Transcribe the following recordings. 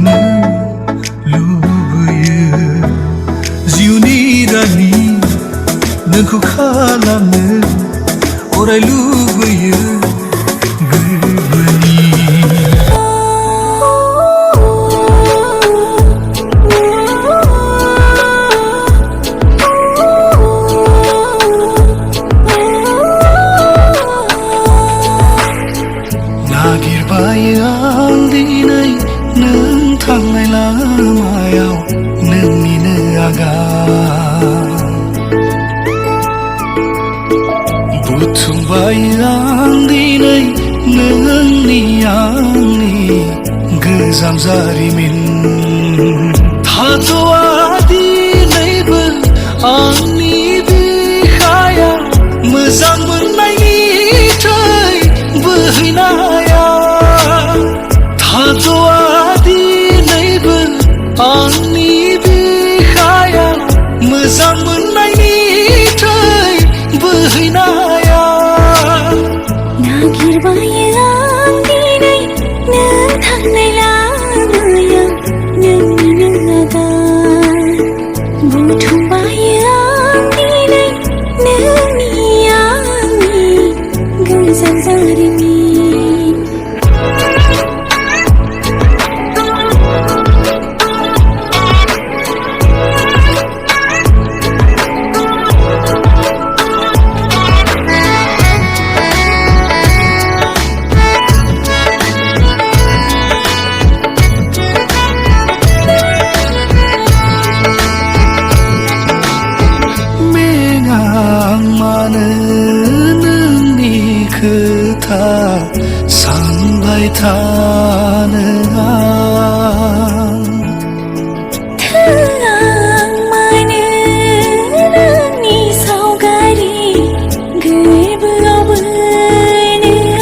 थांनो लुबैयो जिउनि रानि नोंखौ खालामनो अराय लुबैयो गोरबोनि नागिरबायो आं दिनै नों थांनाय लामायाव नोंनिनो आगान बुथुमबायो आं दिनै नोंनि आंनि गोजाम जारिमिन थाथ'आ दिनैबो आंनि बिखाया मोजां मोननायनि थै बोहैनाया थाथ'आ दिनैबो आंनि बिखाया मोजां मोननायनि थै बोहैनाया नागिरबायो आं दिनै नों थांनाय लामायाव नोंनिनो आगान बुथुमबायो आं दिनै नोंनि आंनि गोजाम जारिमिन मानो नोंनि खोथा सानबाय थानो आं मानो नोंनि सावगारि गोरबोआव बोनो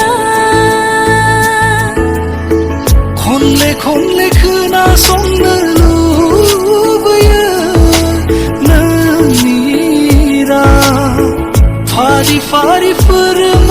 आं खनले खनले खोनासंनो लुबैयो नोंनि राव फारि फारि फोरों